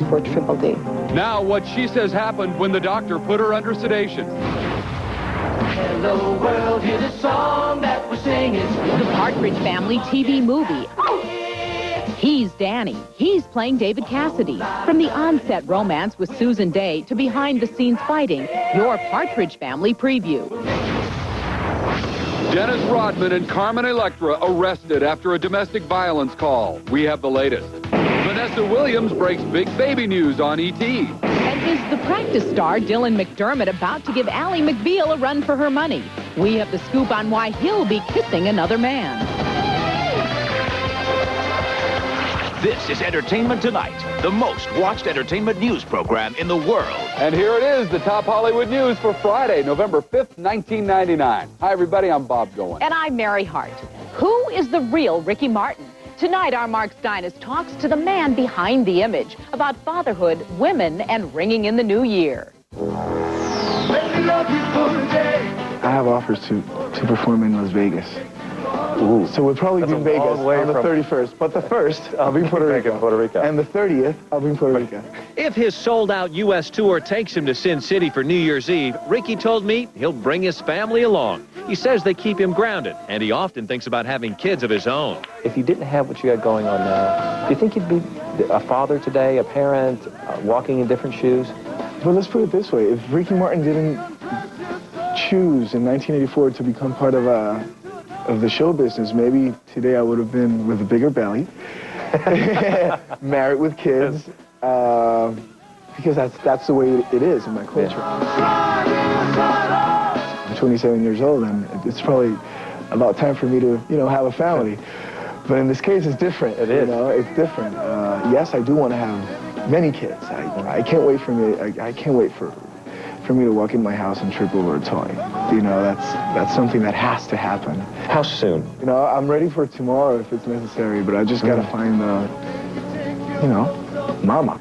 for Triple D. Now, what she says happened when the doctor put her under sedation. Hello world, hear the song that we're singing. The Partridge Family TV movie. He's Danny. He's playing David Cassidy. From the on-set romance with Susan Day to behind-the-scenes fighting, your Partridge Family preview. Dennis Rodman and Carmen Electra arrested after a domestic violence call. We have the latest. Vanessa Williams breaks big baby news on E.T. And is the practice star Dylan McDermott about to give Ally McBeal a run for her money? We have the scoop on why he'll be kissing another man. This is Entertainment Tonight, the most watched entertainment news program in the world. And here it is, the top Hollywood news for Friday, November 5th, 1999. Hi, everybody. I'm Bob Goen. And I'm Mary Hart. Who is the real Ricky Martin? Tonight, our Mark Steinitz talks to the man behind the image about fatherhood, women, and ringing in the new year. I have offers to perform in Las Vegas. Ooh. So we'll probably be in Vegas on the 31st. But the 1st, I'll be in Puerto Rico. And the 30th, I'll be in Puerto Rico. If his sold-out U.S. tour takes him to Sin City for New Year's Eve, Ricky told me he'll bring his family along. He says they keep him grounded, and he often thinks about having kids of his own. If you didn't have what you got going on now, do you think you'd be a father today, a parent, walking in different shoes? But let's put it this way. If Ricky Martin didn't choose in 1984 to become part of the show business, maybe today I would have been with a bigger belly, married with kids, because that's the way it is in my culture. I'm 27 years old, and it's probably about time for me to, have a family. But in this case, it's different. It is. It's different. Yes, I do want to have many kids. I can't wait for me. I can't wait for me to walk in my house and trip over a toy. That's something that has to happen. How soon? I'm ready for tomorrow if it's necessary, but I just gotta find mama.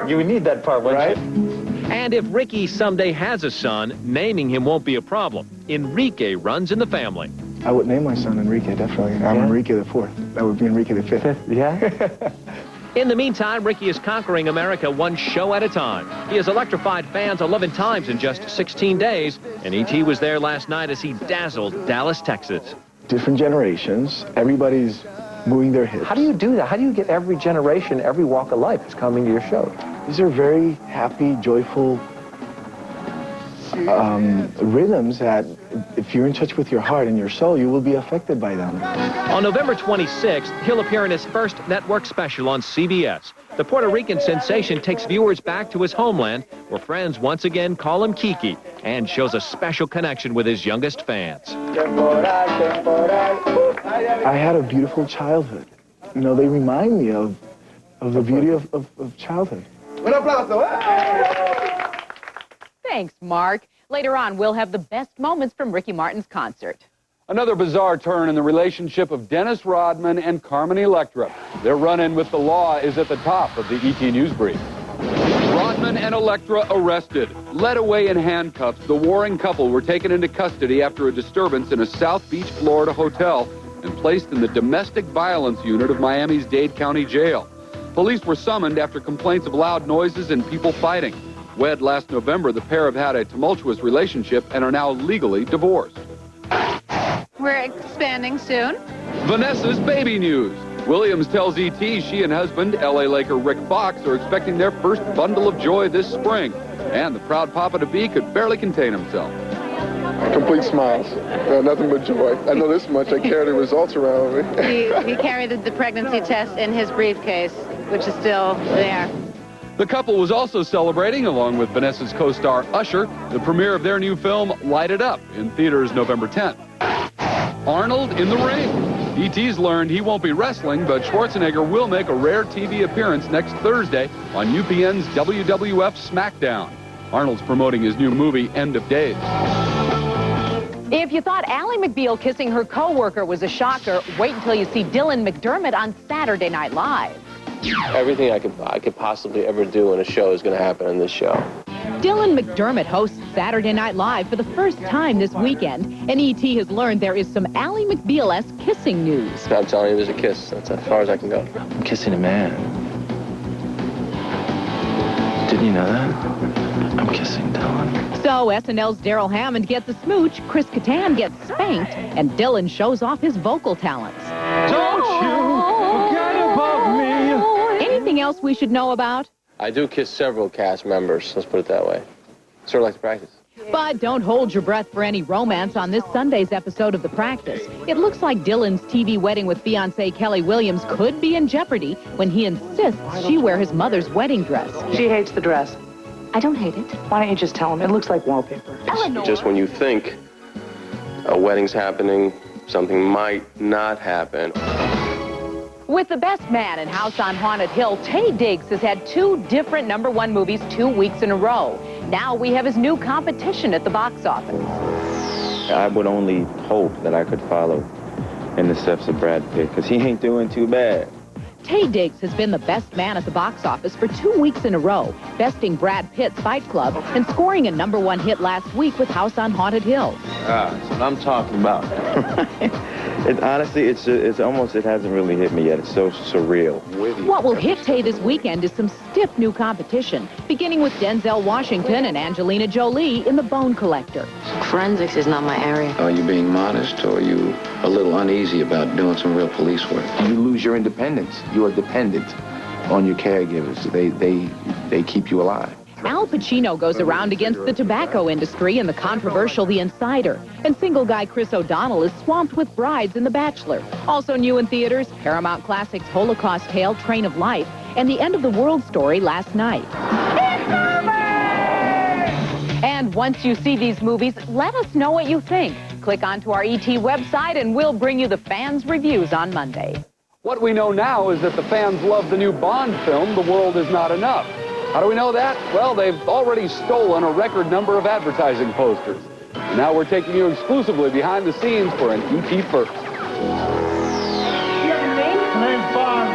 You would need that part, wouldn't right? you? And if Ricky someday has a son, naming him won't be a problem. Enrique runs in the family. I would name my son Enrique, definitely. I'm Enrique the Fourth. That would be Enrique the Fifth. Yeah? In the meantime, Ricky is conquering America one show at a time. He has electrified fans 11 times in just 16 days, and E.T. was there last night as he dazzled Dallas, Texas. Different generations. Everybody's moving their hips. How do you do that? How do you get every generation, every walk of life is coming to your show? These are very happy, joyful rhythms that if you're in touch with your heart and your soul, you will be affected by them. On November 26th, he'll appear in his first network special on CBS. The Puerto Rican sensation takes viewers back to his homeland, where friends once again call him Kiki, and shows a special connection with his youngest fans. I had a beautiful childhood. They remind me of the beauty of childhood. Thanks, Mark. Later on, we'll have the best moments from Ricky Martin's concert. Another bizarre turn in the relationship of Dennis Rodman and Carmen Electra. Their run-in with the law is at the top of the ET News Brief. Rodman and Electra arrested. Led away in handcuffs, the warring couple were taken into custody after a disturbance in a South Beach, Florida hotel and placed in the domestic violence unit of Miami's Dade County Jail. Police were summoned after complaints of loud noises and people fighting. Wed last November, the pair have had a tumultuous relationship and are now legally divorced. We're expanding soon. Vanessa's baby news. Williams tells E.T. she and husband, L.A. Laker Rick Fox, are expecting their first bundle of joy this spring. And the proud papa-to-be could barely contain himself. Complete smiles. Nothing but joy. I know this much. I carry the results around with me. He carried the pregnancy test in his briefcase, which is still there. The couple was also celebrating, along with Vanessa's co-star Usher, the premiere of their new film, Light It Up, in theaters November 10th. Arnold in the ring. E.T.'s learned he won't be wrestling, but Schwarzenegger will make a rare TV appearance next Thursday on UPN's WWF SmackDown. Arnold's promoting his new movie, End of Days. If you thought Ally McBeal kissing her co-worker was a shocker, wait until you see Dylan McDermott on Saturday Night Live. Everything I could possibly ever do in a show is going to happen on this show. Dylan McDermott hosts Saturday Night Live for the first time this weekend, and E.T. has learned there is some Ally McBeal-esque kissing news. I'm telling you, there's a kiss. That's as far as I can go. I'm kissing a man. You know that? I'm kissing Dylan. So SNL's Daryl Hammond gets a smooch, Chris Kattan gets spanked, and Dylan shows off his vocal talents. Don't you forget about me. Anything else we should know about? I do kiss several cast members, let's put it that way. Sort of like the practice. But don't hold your breath for any romance on this Sunday's episode of The Practice. It looks like Dylan's TV wedding with fiancée Kelly Williams could be in jeopardy when he insists she wear his mother's wedding dress. She hates the dress. I don't hate it. Why don't you just tell him? It looks like wallpaper. Just when you think a wedding's happening, something might not happen. With The Best Man and House on Haunted Hill, Taye Diggs has had 2 different #1 movies 2 weeks in a row. Now we have his new competition at the box office. I would only hope that I could follow in the steps of Brad Pitt, because he ain't doing too bad. Taye Diggs has been the best man at the box office for 2 weeks in a row, besting Brad Pitt's Fight Club and scoring a #1 hit last week with House on Haunted Hill. That's what I'm talking about. Honestly, it hasn't really hit me yet. It's so surreal. What will hit Taye this weekend is some stiff new competition, beginning with Denzel Washington and Angelina Jolie in The Bone Collector. Forensics is not my area. Are you being modest, or are you a little uneasy about doing some real police work? You lose your independence. You are dependent on your caregivers. They keep you alive. Al Pacino goes around against the tobacco industry in the controversial The Insider. And single guy Chris O'Donnell is swamped with brides in The Bachelor. Also new in theaters, Paramount Classics' Holocaust tale, Train of Life, and the End of the World story Last Night. And once you see these movies, let us know what you think. Click onto our ET website and we'll bring you the fans' reviews on Monday. What we know now is that the fans love the new Bond film, The World Is Not Enough. How do we know that? Well, they've already stolen a record number of advertising posters. And now we're taking you exclusively behind the scenes for an ET First. My name's Bond.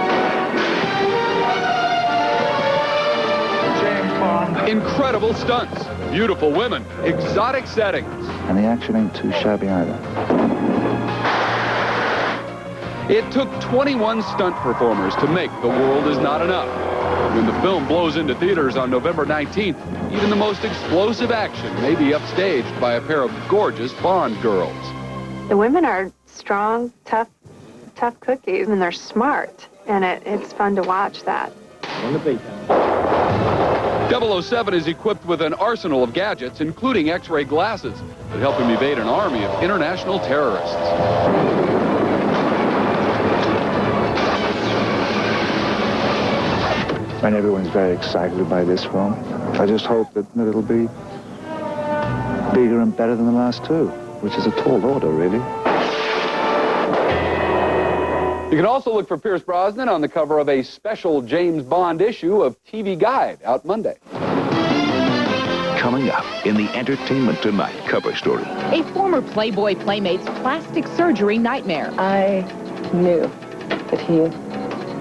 James Bond. Incredible stunts, beautiful women, exotic settings. And the action ain't too shabby either. It took 21 stunt performers to make The World Is Not Enough. When the film blows into theaters on November 19th, even the most explosive action may be upstaged by a pair of gorgeous Bond girls. The women are strong, tough cookies, and they're smart. And it's fun to watch that. 007 is equipped with an arsenal of gadgets, including X-ray glasses, that help him evade an army of international terrorists. And everyone's very excited by this film. I just hope that it'll be bigger and better than the last 2, which is a tall order, really. You can also look for Pierce Brosnan on the cover of a special James Bond issue of TV Guide out Monday. Coming up in the Entertainment Tonight cover story. A former Playboy Playmate's plastic surgery nightmare. I knew that he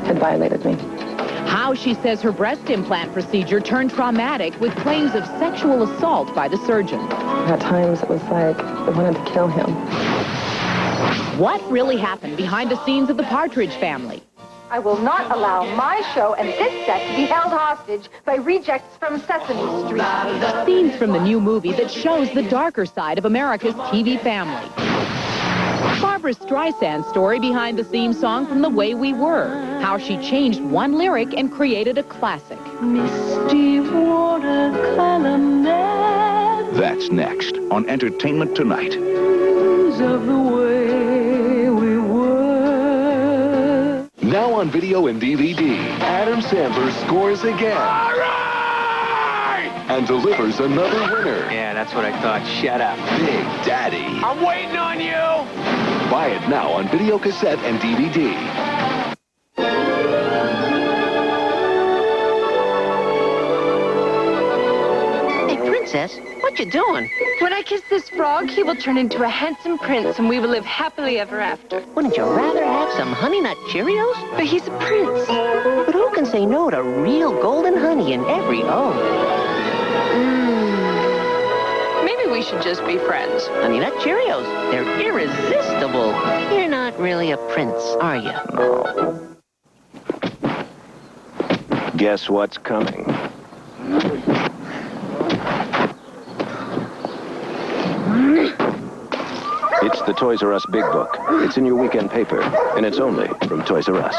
had violated me. How she says her breast implant procedure turned traumatic with claims of sexual assault by the surgeon. At times it was like I wanted to kill him. What really happened behind the scenes of the Partridge Family? I will not allow my show and this set to be held hostage by rejects from Sesame Street. Scenes from the new movie that shows the darker side of America's TV family. Barbra Streisand's story behind the theme song from The Way We Were. How she changed one lyric and created a classic. Misty watercolor man. That's next on Entertainment Tonight. Of the way we were. Now on video and DVD. Adam Sandler scores again. All right! And delivers another winner. Yeah, that's what I thought. Shut up. Big Daddy. I'm waiting on you. Buy it now on video cassette and DVD. Hey, Princess, what you doing? When I kiss this frog, he will turn into a handsome prince, and we will live happily ever after. Wouldn't you rather have some Honey Nut Cheerios? But he's a prince. But who can say no to real golden honey in every O? Maybe we should just be friends. Honey Nut Cheerios, they're irresistible. You're not really a prince, are you? No. Guess what's coming? It's the Toys R Us Big Book. It's in your weekend paper, and it's only from Toys R Us.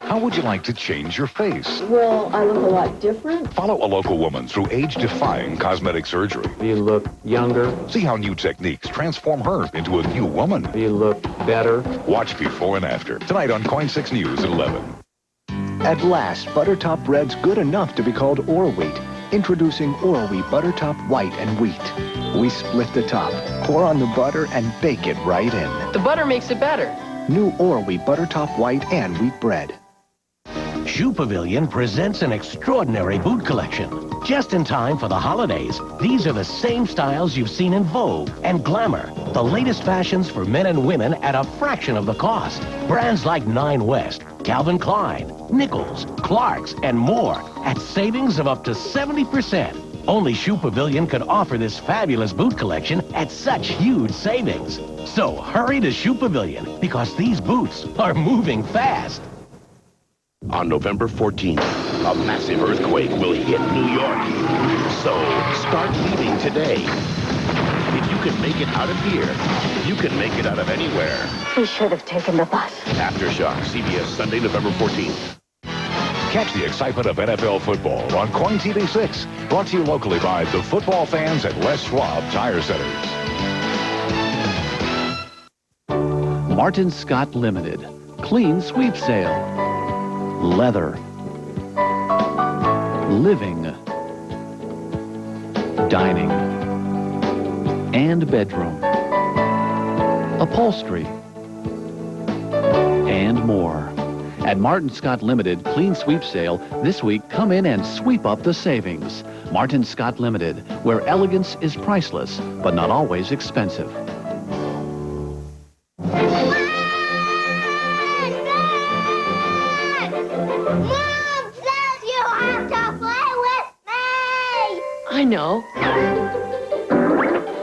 How would you like to change your face? Well, I look a lot different. Follow a local woman through age-defying cosmetic surgery. You look younger. See how new techniques transform her into a new woman. You look better. Watch Before and After tonight on Coin 6 News at 11. At last, Buttertop bread's good enough to be called Or-Wheat. Introducing Or-Wheat Buttertop White and Wheat. We split the top, pour on the butter, and bake it right in. The butter makes it better. New Or-Wheat Buttertop White and Wheat bread. Shoe Pavilion presents an extraordinary boot collection. Just in time for the holidays, these are the same styles you've seen in Vogue and Glamour. The latest fashions for men and women at a fraction of the cost. Brands like Nine West, Calvin Klein, Nichols, Clark's, and more at savings of up to 70%. Only Shoe Pavilion could offer this fabulous boot collection at such huge savings. So hurry to Shoe Pavilion because these boots are moving fast. On November 14th, a massive earthquake will hit New York. So, start leaving today. If you can make it out of here, you can make it out of anywhere. We should have taken the bus. Aftershock, CBS, Sunday, November 14th. Catch the excitement of NFL football on Coin TV 6. Brought to you locally by the football fans at Les Schwab Tire Centers. Martin Scott Limited. Clean sweep sale. Leather. Living. Dining. And bedroom. Upholstery. And more. At Martin Scott Limited Clean Sweep Sale, this week come in and sweep up the savings. Martin Scott Limited, where elegance is priceless, but not always expensive. I know.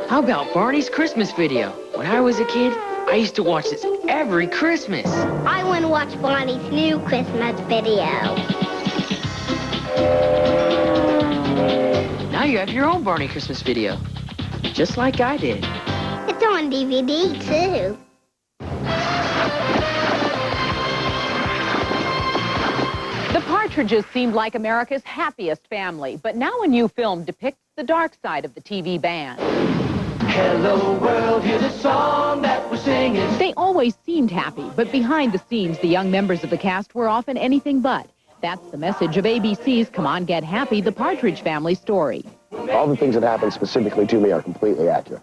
How about Barney's Christmas video? When I was a kid, I used to watch this every Christmas. I want to watch Barney's new Christmas video. Now you have your own Barney Christmas video. Just like I did. It's on DVD, too. The Partridges seemed like America's happiest family, but now a new film depicts the dark side of the TV band. Hello world, hear the song that we're singing. They always seemed happy, but behind the scenes, the young members of the cast were often anything but. That's the message of ABC's Come On Get Happy, the Partridge Family story. All the things that happened specifically to me are completely accurate.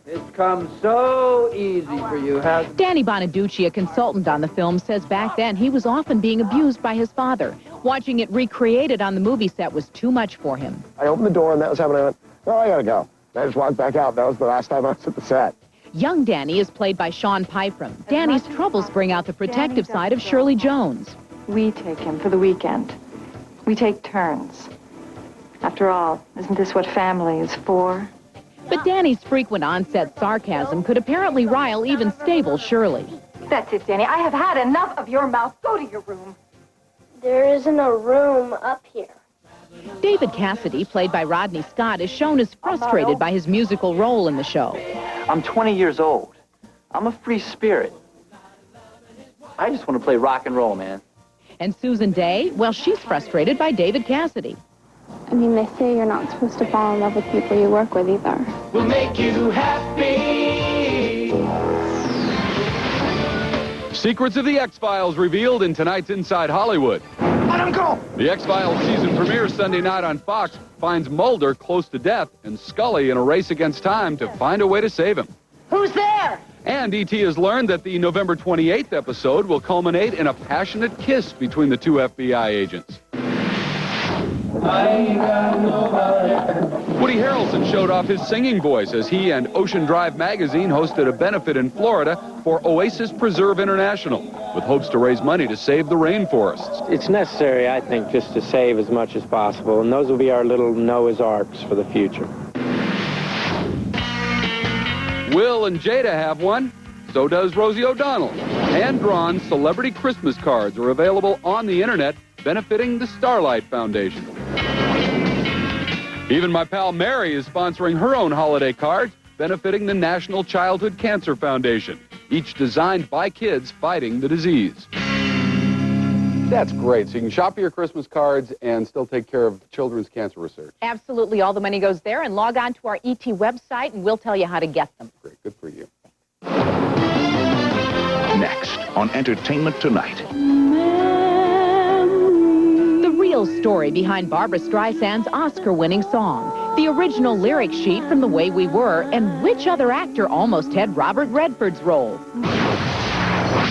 It's come so easy for you, hasn't it? Danny Bonaducci, a consultant on the film, says back then he was often being abused by his father. Watching it recreated on the movie set was too much for him. I opened the door and that was happening. I went, oh, I gotta go. And I just walked back out. That was the last time I was at the set. Young Danny is played by Sean Pyfrom. Danny's troubles bring out the protective side of Shirley Jones. We take him for the weekend. We take turns. After all, isn't this what family is for? But Danny's frequent on-set sarcasm could apparently rile even stable Shirley. That's it, Danny. I have had enough of your mouth. Go to your room. There isn't a room up here. David Cassidy, played by Rodney Scott, is shown as frustrated by his musical role in the show. I'm 20 years old. I'm a free spirit. I just want to play rock and roll, man. And Susan Day, well, she's frustrated by David Cassidy. I mean, they say you're not supposed to fall in love with people you work with either. We'll make you happy. Secrets of the X-Files revealed in tonight's Inside Hollywood. Let him go! The X-Files season premiere Sunday night on Fox finds Mulder close to death and Scully in a race against time to find a way to save him. Who's there? And E.T. has learned that the November 28th episode will culminate in a passionate kiss between the two FBI agents. Woody Harrelson showed off his singing voice as he and Ocean Drive magazine hosted a benefit in Florida for Oasis Preserve International, with hopes to raise money to save the rainforests. It's necessary, I think, just to save as much as possible, and those will be our little Noah's Arks for the future. Will and Jada have one. So does Rosie O'Donnell. Hand-drawn celebrity Christmas cards are available on the internet benefiting the Starlight Foundation. Even my pal Mary is sponsoring her own holiday cards, benefiting the National Childhood Cancer Foundation, each designed by kids fighting the disease. That's great. So you can shop for your Christmas cards and still take care of children's cancer research. Absolutely. All the money goes there. And log on to our ET website, and we'll tell you how to get them. Great. Good for you. Next on Entertainment Tonight. The real story behind Barbra Streisand's Oscar-winning song, the original lyric sheet from The Way We Were, and which other actor almost had Robert Redford's role.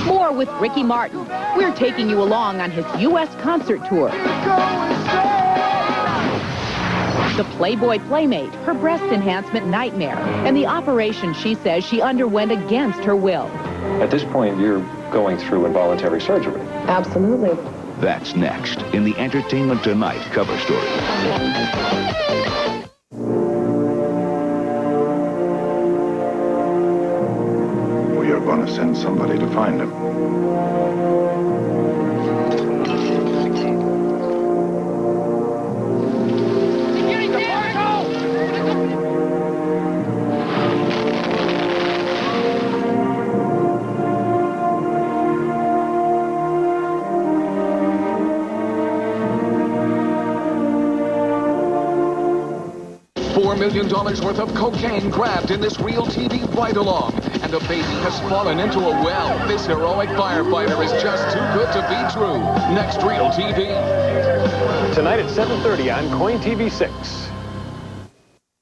More with Ricky Martin. We're taking you along on his U.S. concert tour. The Playboy Playmate, her breast enhancement nightmare, and the operation she says she underwent against her will. At this point, you're going through involuntary surgery. Absolutely. That's next in the Entertainment Tonight cover story. We are going to send somebody to find him. $4 million worth of cocaine grabbed in this real TV ride-along. And a baby has fallen into a well. This heroic firefighter is just too good to be true. Next Real TV. Tonight at 7:30 on Coin TV 6.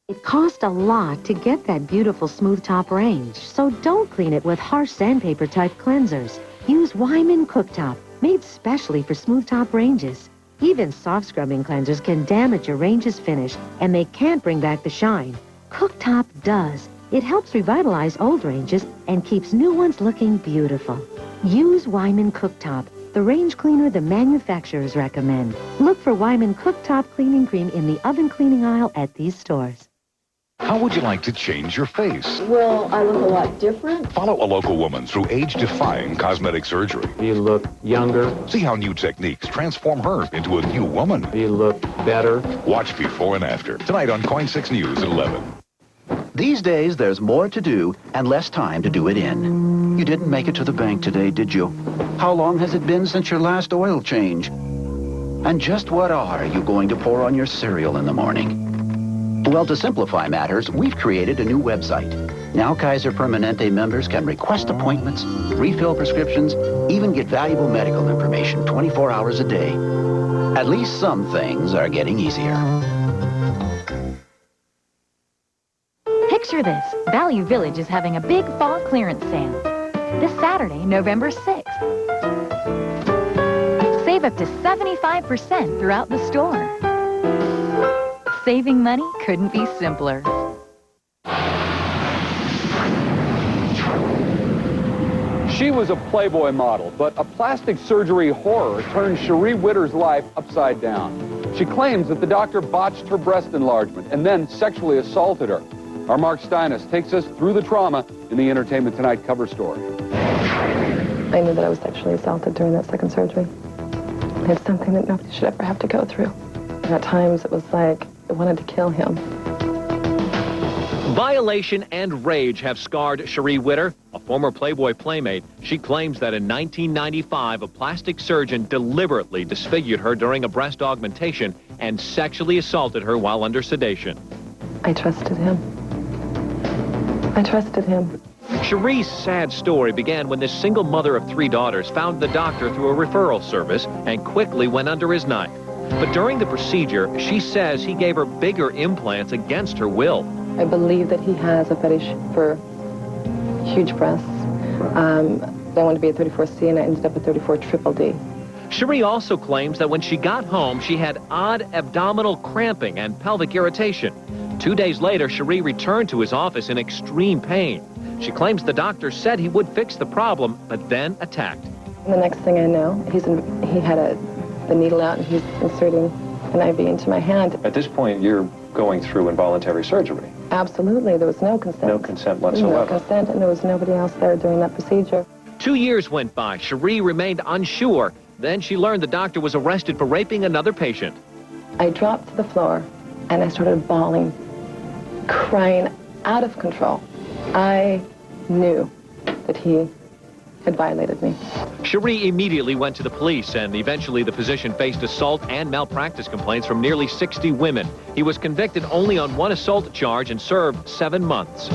It cost a lot to get that beautiful smooth top range, so don't clean it with harsh sandpaper type cleansers. Use Wyman Cooktop, made specially for smooth top ranges. Even soft scrubbing cleansers can damage your range's finish, and they can't bring back the shine. Cooktop does. It helps revitalize old ranges and keeps new ones looking beautiful. Use Wyman Cooktop, the range cleaner the manufacturers recommend. Look for Wyman Cooktop Cleaning Cream in the oven cleaning aisle at these stores. How would you like to change your face? Well, I look a lot different. Follow a local woman through age-defying cosmetic surgery. You look younger. See how new techniques transform her into a new woman. You look better. Watch before and after. Tonight on Coin 6 News at 11. These days, there's more to do and less time to do it in. You didn't make it to the bank today, did you? How long has it been since your last oil change? And just what are you going to pour on your cereal in the morning? Well, to simplify matters, we've created a new website. Now Kaiser Permanente members can request appointments, refill prescriptions, even get valuable medical information 24 hours a day. At least some things are getting easier. Picture this. Value Village is having a big fall clearance sale. This Saturday, November 6th. Save up to 75% throughout the store. Saving money couldn't be simpler. She was a Playboy model, but a plastic surgery horror turned Cherie Witter's life upside down. She claims that the doctor botched her breast enlargement and then sexually assaulted her. Our Mark Steinis takes us through the trauma in the Entertainment Tonight cover story. I knew that I was sexually assaulted during that second surgery. It's something that nobody should ever have to go through. And at times it was like I wanted to kill him. Violation and rage have scarred Cherie Witter, a former Playboy playmate. She claims that in 1995, a plastic surgeon deliberately disfigured her during a breast augmentation and sexually assaulted her while under sedation. I trusted him. I trusted him. Cherie's sad story began when this single mother of 3 daughters found the doctor through a referral service and quickly went under his knife. But during the procedure, she says he gave her bigger implants against her will. I believe that he has a fetish for huge breasts. I wanted to be a 34C, and I ended up a 34 triple D. Cherie also claims that when she got home, she had odd abdominal cramping and pelvic irritation. 2 days later, Cherie returned to his office in extreme pain. She claims the doctor said he would fix the problem, but then attacked. And the next thing I know, he had the needle out, and he's inserting an IV into my hand. At this point, you're going through involuntary surgery. Absolutely. There was no consent. No consent whatsoever. No consent, and there was nobody else there during that procedure. 2 years went by. Cherie remained unsure. Then she learned the doctor was arrested for raping another patient. I dropped to the floor and I started bawling, crying out of control. I knew that he had violated me. Cherie immediately went to the police, and eventually the physician faced assault and malpractice complaints from nearly 60 women. He was convicted only on one assault charge and served 7 months.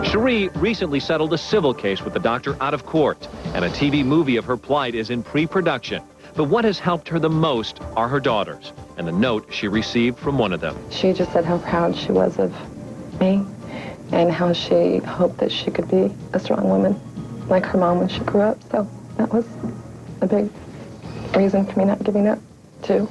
Cherie recently settled a civil case with the doctor out of court, and a TV movie of her plight is in pre-production. But what has helped her the most are her daughters, and the note she received from one of them. She just said how proud she was of me and how she hoped that she could be a strong woman like her mom when she grew up. So that was a big reason for me not giving up, too.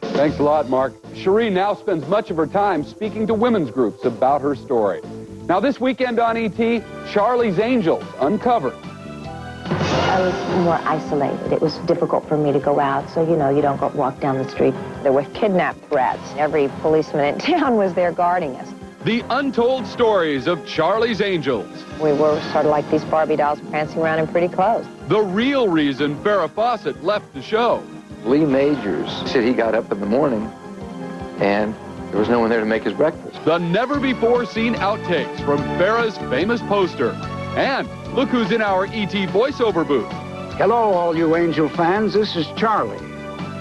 Thanks a lot, Mark. Cherie now spends much of her time speaking to women's groups about her story. Now, this weekend on E.T., Charlie's Angels uncovered. I was more isolated. It was difficult for me to go out, so, you know, you don't go walk down the street. There were kidnap threats. Every policeman in town was there guarding us. The untold stories of Charlie's Angels. We were sort of like these Barbie dolls prancing around in pretty clothes. The real reason Farrah Fawcett left the show. Lee Majors said he got up in the morning and there was no one there to make his breakfast. The never-before-seen outtakes from Farrah's famous poster. And look who's in our E.T. voiceover booth. Hello, all you Angel fans. This is Charlie,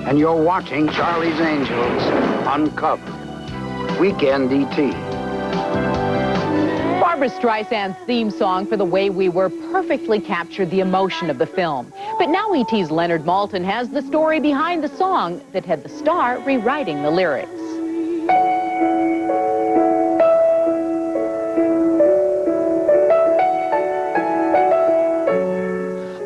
and you're watching Charlie's Angels Uncovered. Weekend E.T. Barbra Streisand's theme song for The Way We Were perfectly captured the emotion of the film. But now E.T.'s Leonard Maltin has the story behind the song that had the star rewriting the lyrics.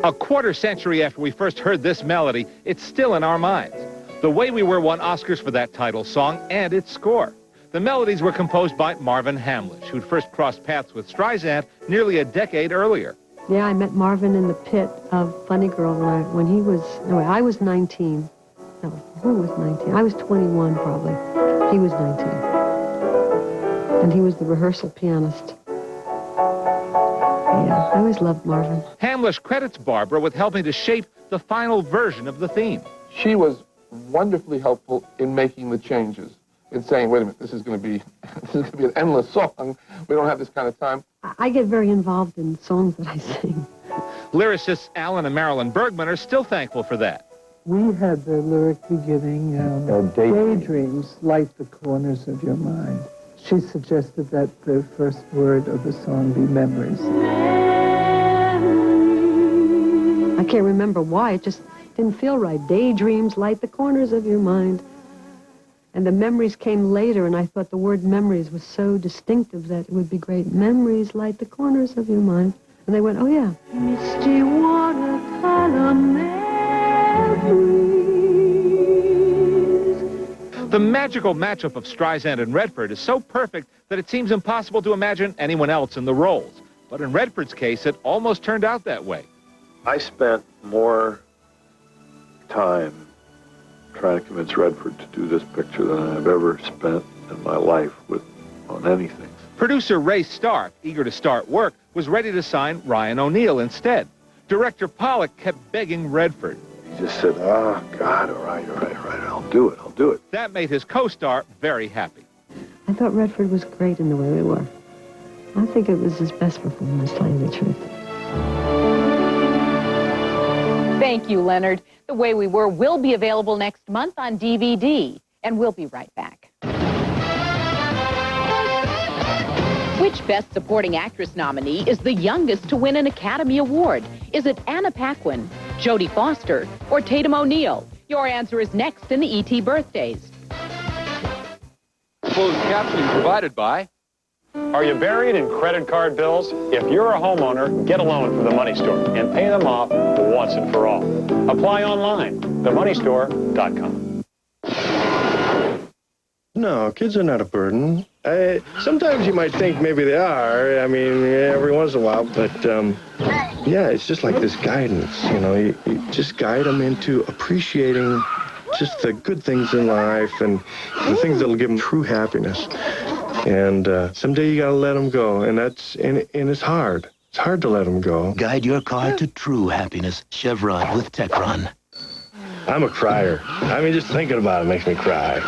A quarter century after we first heard this melody, it's still in our minds. The Way We Were won Oscars for that title song and its score. The melodies were composed by Marvin Hamlisch, who'd first crossed paths with Streisand nearly a decade earlier. Yeah, I met Marvin in the pit of Funny Girl when he was, no, I was 19. No, who was 19? I was 21 probably. He was 19. And he was the rehearsal pianist. Yeah, I always loved Marvin. Hamlisch credits Barbra with helping to shape the final version of the theme. She was wonderfully helpful in making the changes, in saying, wait a minute, this is going to be an endless song. We don't have this kind of time. I get very involved in songs that I sing. Lyricists Alan and Marilyn Bergman are still thankful for that. We had the lyric beginning, daydreams light the corners of your mind. She suggested that the first word of the song be memories. I can't remember why. It just didn't feel right. Daydreams light the corners of your mind. And the memories came later, and I thought the word memories was so distinctive that it would be great. Memories light the corners of your mind. And they went, oh, yeah. Misty watercolor memories. The magical matchup of Streisand and Redford is so perfect that it seems impossible to imagine anyone else in the roles. But in Redford's case, it almost turned out that way. I spent more time trying to convince Redford to do this picture than I've ever spent in my life on anything. Producer Ray Stark, eager to start work, was ready to sign Ryan O'Neal instead. Director Pollock kept begging Redford. He just said, oh, God, all right, I'll do it. That made his co-star very happy. I thought Redford was great in The Way We Were. I think it was his best performance, telling the truth. Thank you, Leonard. The Way We Were will be available next month on DVD, and we'll be right back. Which Best Supporting Actress nominee is the youngest to win an Academy Award? Is it Anna Paquin, Jodie Foster, or Tatum O'Neal? Your answer is next in the E.T. Birthdays. Closed captioning provided by... Are you buried in credit card bills? If you're a homeowner, get a loan from The Money Store and pay them off once and for all. Apply online, themoneystore.com. No, kids are not a burden. Sometimes you might think maybe they are. I mean, every once in a while. But, yeah, it's just like this guidance, you know. You just guide them into appreciating just the good things in life and the things that'll give them true happiness. And someday you got to let them go. And it's hard. It's hard to let them go. Guide your car to true happiness. Chevron with Techron. I'm a crier. I mean, just thinking about it makes me cry.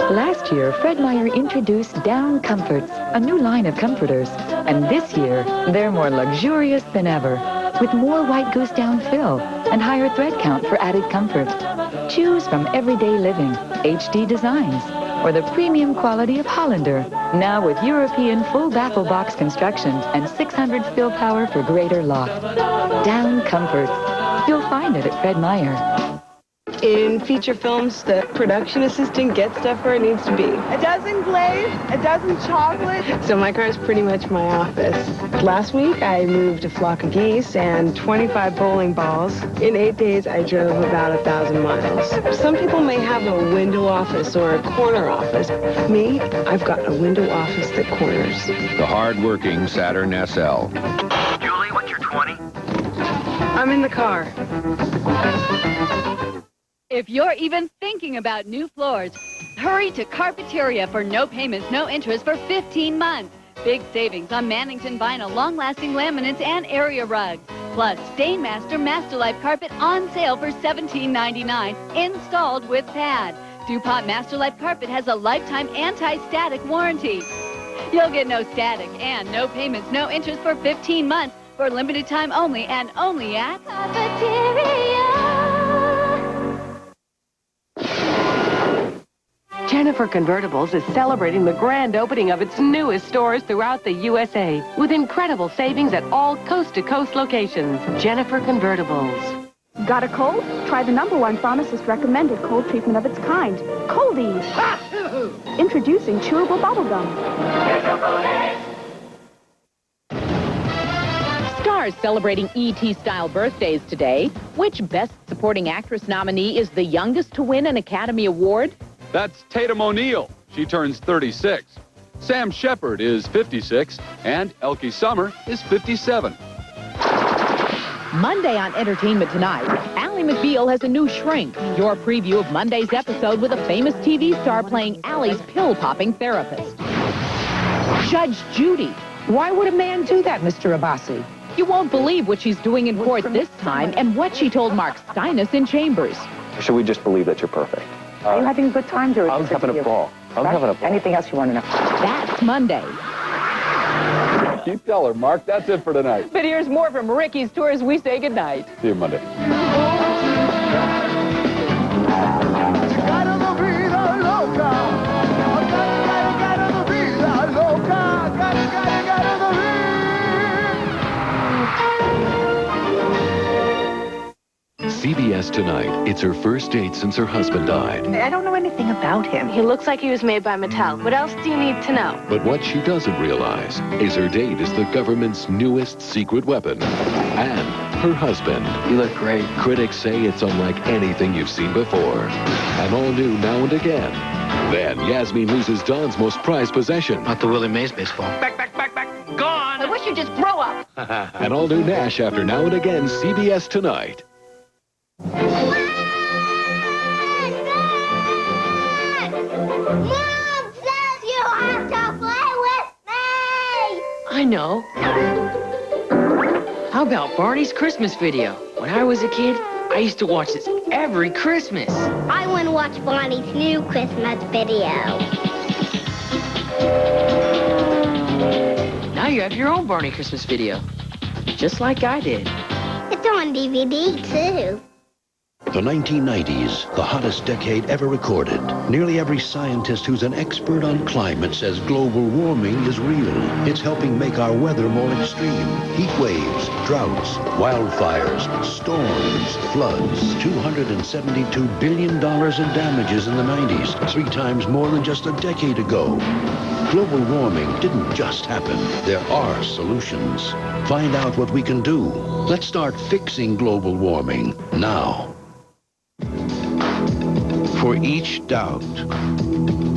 Last year, Fred Meyer introduced Down Comforts, a new line of comforters. And this year, they're more luxurious than ever, with more white goose down fill and higher thread count for added comfort. Choose from everyday living, HD designs, or the premium quality of Hollander, now with European full baffle box construction and 600 fill power for greater loft. Down Comforts. You'll find it at Fred Meyer. In feature films, the production assistant gets stuff where it needs to be. A dozen glaze, a dozen chocolate. So my car is pretty much my office. Last week, I moved a flock of geese and 25 bowling balls. In 8 days, I drove about 1,000 miles. Some people may have a window office or a corner office. Me, I've got a window office that corners. The hard-working Saturn SL. Julie, what's your 20? I'm in the car. If you're even thinking about new floors, hurry to Carpeteria for no payments, no interest for 15 months. Big savings on Mannington vinyl, long-lasting laminates, and area rugs. Plus, Stainmaster Masterlife carpet on sale for $17.99, installed with pad. DuPont Masterlife carpet has a lifetime anti-static warranty. You'll get no static and no payments, no interest for 15 months for limited time only and only at Carpeteria. Jennifer Convertibles is celebrating the grand opening of its newest stores throughout the USA with incredible savings at all coast-to-coast locations. Jennifer Convertibles. Got a cold? Try the #1 pharmacist-recommended cold treatment of its kind, Coldies. Introducing chewable bubblegum. Stars celebrating ET-style birthdays today. Which Best Supporting Actress nominee is the youngest to win an Academy Award? That's Tatum O'Neal. She turns 36. Sam Shepard is 56, and Elkie Summer is 57. Monday on Entertainment Tonight, Ally McBeal has a new shrink. Your preview of Monday's episode with a famous TV star playing Ally's pill-popping therapist. Judge Judy. Why would a man do that, Mr. Abbasi? You won't believe what she's doing in court this time and what she told Mark Steinus in chambers. Should we just believe that you're perfect? Are you having a good time, George? I'm having a ball. I'm having a ball. Anything else you want to know? That's Monday. You tell her, Mark. That's it for tonight. But here's more from Ricky's tour as we say goodnight. See you Monday. CBS Tonight. It's her first date since her husband died. I don't know anything about him. He looks like he was made by Mattel. What else do you need to know? But what she doesn't realize is her date is the government's newest secret weapon. And her husband. You look great. Critics say it's unlike anything you've seen before. And all new Now and Again. Then Yasmin loses Don's most prized possession. Not the Willie Mays baseball. Back. Gone. I wish you'd just grow up. And all new Nash after Now and Again, CBS Tonight. Mom says you have to play with me! I know. How about Barney's Christmas video? When I was a kid, I used to watch this every Christmas. I want to watch Barney's new Christmas video. Now you have your own Barney Christmas video. Just like I did. It's on DVD, too. The 1990s, the hottest decade ever recorded. Nearly every scientist who's an expert on climate says global warming is real. It's helping make our weather more extreme. Heat waves, droughts, wildfires, storms, floods. $272 billion in damages in the 90s, 3 times more than just a decade ago. Global warming didn't just happen. There are solutions. Find out what we can do. Let's start fixing global warming now. For each doubt,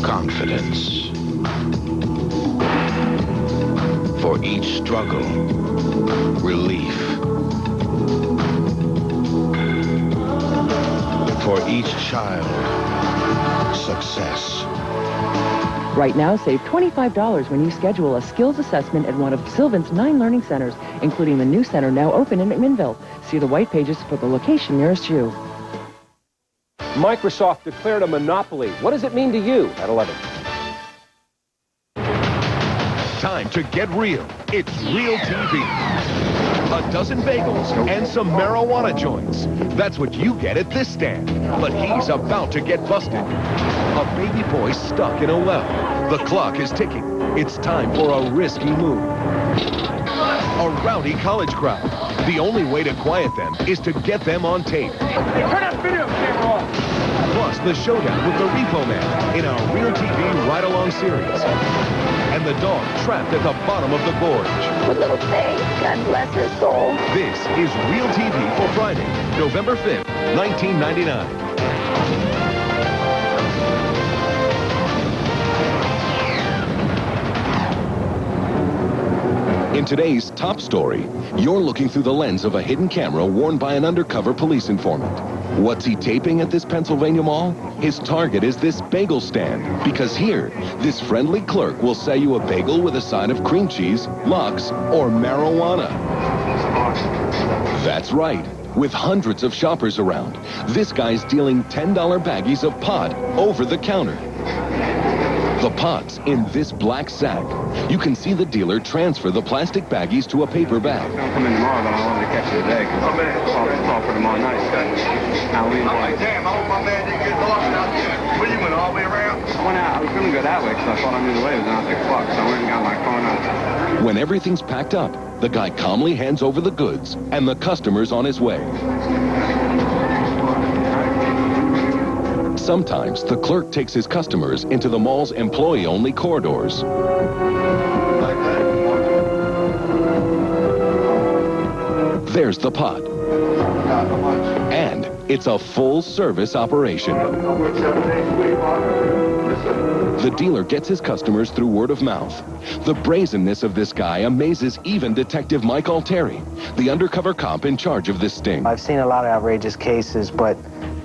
confidence. For each struggle, relief. For each child, success. Right now, save $25 when you schedule a skills assessment at one of Sylvan's 9 learning centers, including the new center now open in McMinnville. See the white pages for the location nearest you. Microsoft declared a monopoly. What does it mean to you at 11? Time to get real. It's Real TV. A dozen bagels and some marijuana joints. That's what you get at this stand. But he's about to get busted. A baby boy stuck in a well. The clock is ticking. It's time for a risky move. A rowdy college crowd. The only way to quiet them is to get them on tape. Turn that video camera off. Plus the showdown with the Repo Man in our Real TV ride-along series. And the dog trapped at the bottom of the gorge. Poor little thing. God bless her soul. This is Real TV for Friday, November 5th, 1999. In today's top story, you're looking through the lens of a hidden camera worn by an undercover police informant. What's he taping at this Pennsylvania mall? His target is this bagel stand, because here, this friendly clerk will sell you a bagel with a side of cream cheese, lox, or marijuana. That's right. With hundreds of shoppers around, this guy's dealing $10 baggies of pot over the counter. The pot's in this black sack. You can see the dealer transfer the plastic baggies to a paper bag. Don't come in tomorrow, but I wanted to catch you today. Call for tomorrow night. Halloween party. Damn, I hope my man didn't get lost out there. Well, you went all the way around? I went out. I was going to go that way because I thought I knew the way. It was around 6 o'clock, so I went and got my car out. When everything's packed up, the guy calmly hands over the goods, and the customer's on his way. Sometimes the clerk takes his customers into the mall's employee-only corridors. There's the pot. And it's a full-service operation. The dealer gets his customers through word of mouth. The brazenness of this guy amazes even Detective Mike Altieri, the undercover cop in charge of this sting. I've seen a lot of outrageous cases, but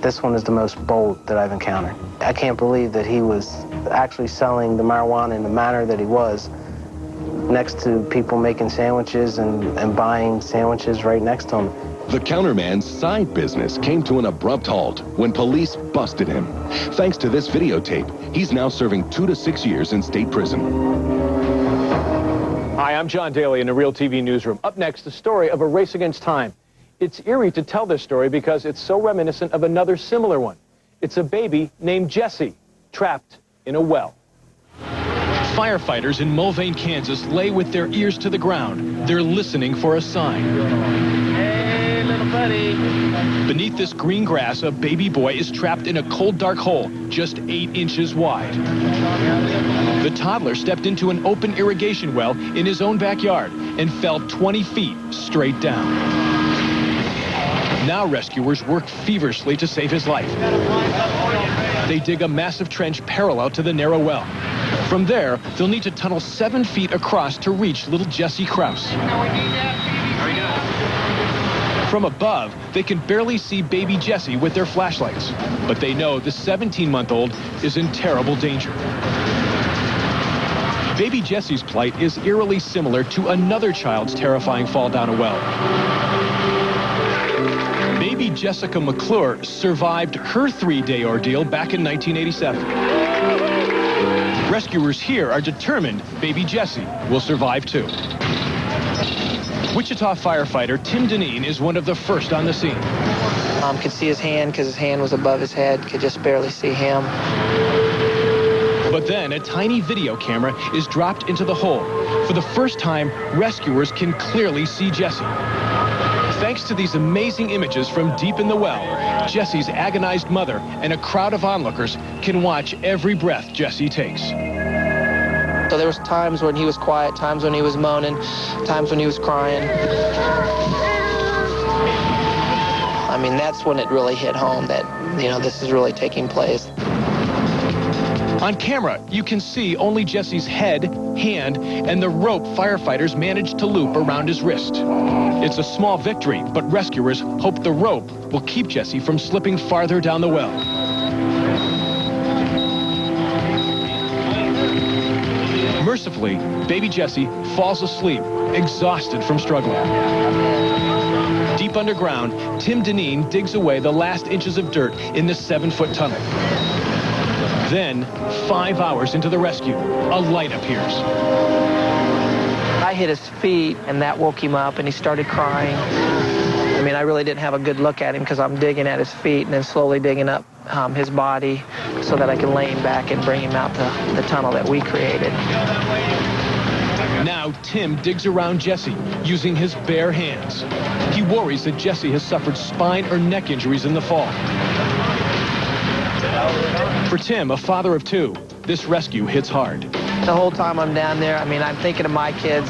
this one is the most bold that I've encountered. I can't believe that he was actually selling the marijuana in the manner that he was, next to people making sandwiches and buying sandwiches right next to him. The counterman's side business came to an abrupt halt when police busted him. Thanks to this videotape, he's now serving 2 to 6 years in state prison. Hi, I'm John Daly in the Real TV newsroom. Up next, the story of a race against time. It's eerie to tell this story because it's so reminiscent of another similar one. It's a baby named Jesse, trapped in a well. Firefighters in Mulvane, Kansas lay with their ears to the ground. They're listening for a sign. Hey, little buddy. Beneath this green grass, a baby boy is trapped in a cold, dark hole, just 8 inches wide. The toddler stepped into an open irrigation well in his own backyard and fell 20 feet straight down. Now rescuers work feverishly to save his life. They dig a massive trench parallel to the narrow well. From there, they'll need to tunnel 7 feet across to reach little Jesse Krause. From above, they can barely see baby Jesse with their flashlights, but they know the 17-month-old is in terrible danger. Baby Jesse's plight is eerily similar to another child's terrifying fall down a well. Baby Jessica McClure survived her 3-day ordeal back in 1987. Rescuers here are determined baby Jesse will survive too. Wichita firefighter Tim Deneen is one of the first on the scene. Could see his hand because his hand was above his head, could just barely see him. But then a tiny video camera is dropped into the hole. For the first time, rescuers can clearly see Jesse. Thanks to these amazing images from deep in the well, Jesse's agonized mother and a crowd of onlookers can watch every breath Jesse takes. So there was times when he was quiet, times when he was moaning, times when he was crying. I mean, that's when it really hit home that, you know, this is really taking place. On camera, you can see only Jesse's head, hand, and the rope firefighters managed to loop around his wrist. It's a small victory, but rescuers hope the rope will keep Jesse from slipping farther down the well. Mercifully, baby Jesse falls asleep, exhausted from struggling. Deep underground, Tim Deneen digs away the last inches of dirt in this 7-foot tunnel. Then, 5 hours into the rescue, a light appears. I hit his feet, and that woke him up, and he started crying. I mean, I really didn't have a good look at him because I'm digging at his feet and then slowly digging up his body so that I can lay him back and bring him out the tunnel that we created. Now, Tim digs around Jesse using his bare hands. He worries that Jesse has suffered spine or neck injuries in the fall. For Tim, a father of 2, this rescue hits hard. The whole time I'm down there, I mean, I'm thinking of my kids.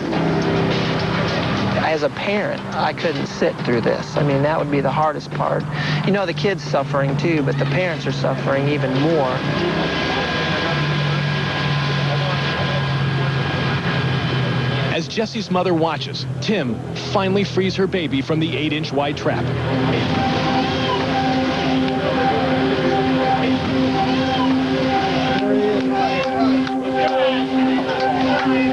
As a parent, I couldn't sit through this. I mean, that would be the hardest part. You know, the kids suffering too, but the parents are suffering even more. As Jesse's mother watches, Tim finally frees her baby from the 8-inch wide trap.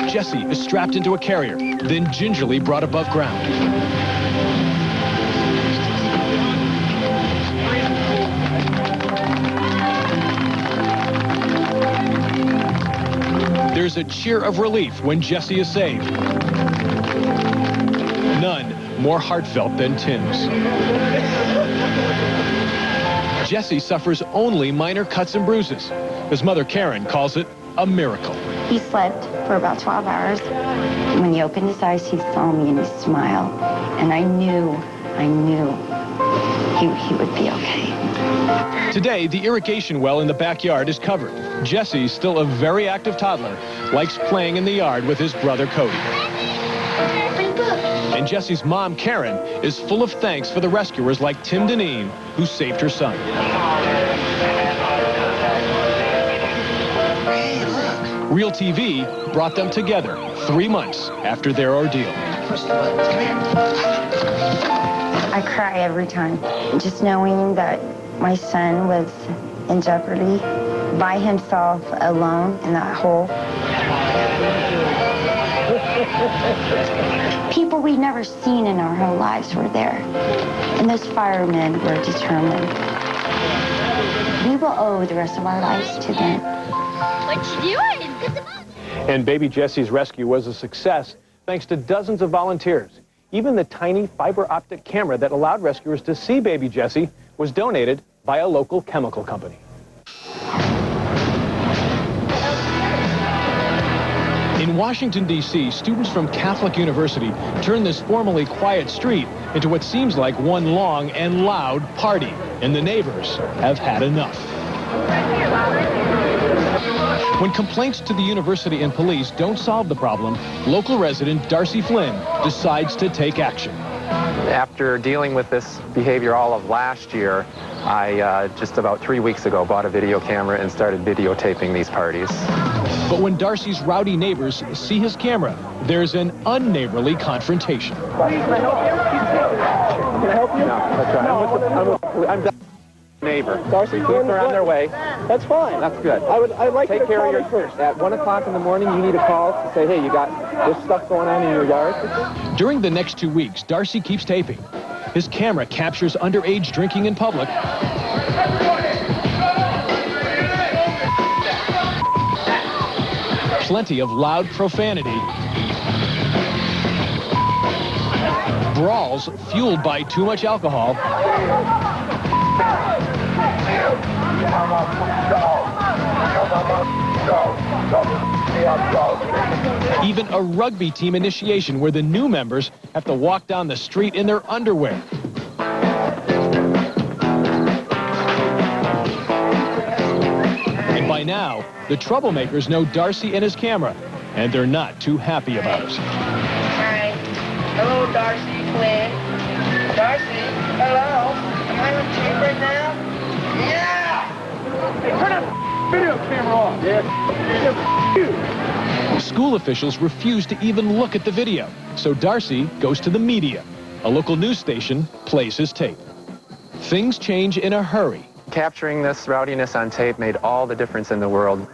Jesse is strapped into a carrier, then gingerly brought above ground. There's a cheer of relief when Jesse is saved. None more heartfelt than Tim's. Jesse suffers only minor cuts and bruises. His mother, Karen, calls it a miracle. He slept for about 12 hours. When he opened his eyes, he saw me and he smiled. And I knew he would be okay. Today, the irrigation well in the backyard is covered. Jesse, still a very active toddler, likes playing in the yard with his brother Cody. And Jesse's mom, Karen, is full of thanks for the rescuers like Tim Deneen, who saved her son. Real TV brought them together 3 months after their ordeal. I cry every time, just knowing that my son was in jeopardy by himself, alone in that hole. People we'd never seen in our whole lives were there, and those firemen were determined. We will owe the rest of our lives to them. What you doing? And baby Jesse's rescue was a success thanks to dozens of volunteers. Even the tiny fiber optic camera that allowed rescuers to see baby Jesse was donated by a local chemical company. In Washington, D.C., students from Catholic University turned this formerly quiet street into what seems like one long and loud party, and the neighbors have had enough. When complaints to the university and police don't solve the problem, local resident Darcy Flynn decides to take action. After dealing with this behavior all of last year, I just about 3 weeks ago bought a video camera and started videotaping these parties. But when Darcy's rowdy neighbors see his camera, there's an unneighborly confrontation. Can I help you? No, that's right. I'm neighbor. Darcy, police are on their way. That's fine. That's good. I'd like Take you to care call of your me first. At 1 o'clock in the morning, you need a call to say, hey, you got this stuff going on in your yard. During the next 2 weeks, Darcy keeps taping. His camera captures underage drinking in public. Plenty of loud profanity. Brawls fueled by too much alcohol. Even a rugby team initiation where the new members have to walk down the street in their underwear. And by now, the troublemakers know Darcy and his camera, and they're not too happy about it. Hi. Hello, Darcy, Flynn. Darcy, hello. Am I on tape right now? Yeah! Hey, turn that video camera off. Yeah. School officials refuse to even look at the video, so Darcy goes to the media. A local news station plays his tape. Things change in a hurry. Capturing this rowdiness on tape made all the difference in the world.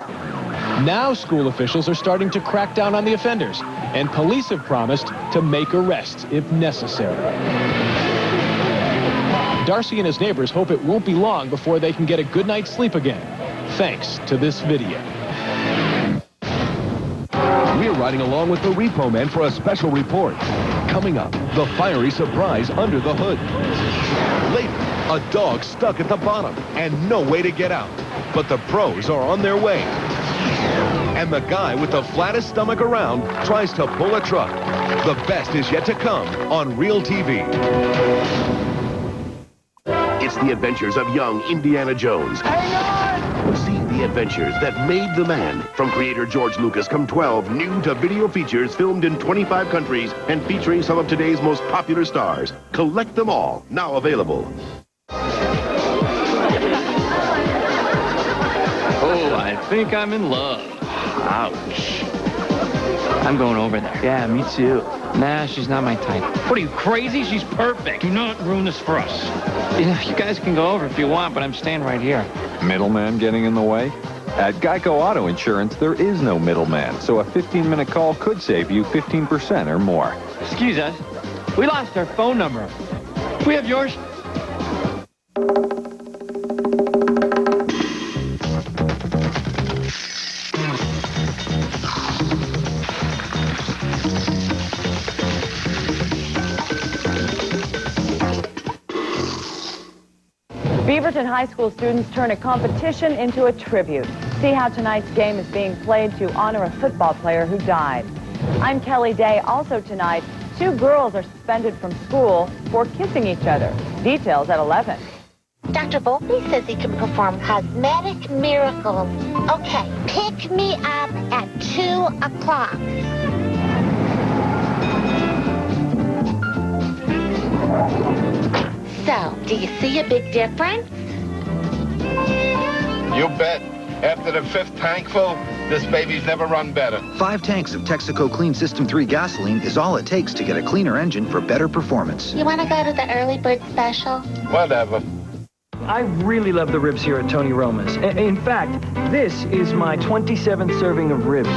Now school officials are starting to crack down on the offenders, and police have promised to make arrests if necessary. Darcy and his neighbors hope it won't be long before they can get a good night's sleep again, thanks to this video. We're riding along with the Repo Man for a special report. Coming up, the fiery surprise under the hood. Later, a dog stuck at the bottom and no way to get out. But the pros are on their way. And the guy with the flattest stomach around tries to pull a truck. The best is yet to come on Real TV. It's the adventures of young Indiana Jones. Hang on! See the adventures that made the man. From creator George Lucas come 12 new-to-video features filmed in 25 countries and featuring some of today's most popular stars. Collect them all, now available. Oh, I think I'm in love. Ouch. I'm going over there. Yeah, me too. Nah, she's not my type. What are you, crazy? She's perfect. Do not ruin this for us. You guys can go over if you want, but I'm staying right here. Middleman getting in the way? At Geico Auto Insurance, there is no middleman, so a 15-minute call could save you 15% or more. Excuse us. We lost our phone number. We have yours. Beaverton High School students turn a competition into a tribute. See how tonight's game is being played to honor a football player who died. I'm Kelly Day. Also tonight, 2 girls are suspended from school for kissing each other. Details at 11. Dr. Volpe says he can perform cosmetic miracles. Okay, pick me up at 2 o'clock. So, do you see a big difference? You bet. After the 5th tankful, this baby's never run better. 5 tanks of Texaco Clean System 3 gasoline is all it takes to get a cleaner engine for better performance. You want to go to the early bird special? Whatever. I really love the ribs here at Tony Roma's. In fact, this is my 27th serving of ribs.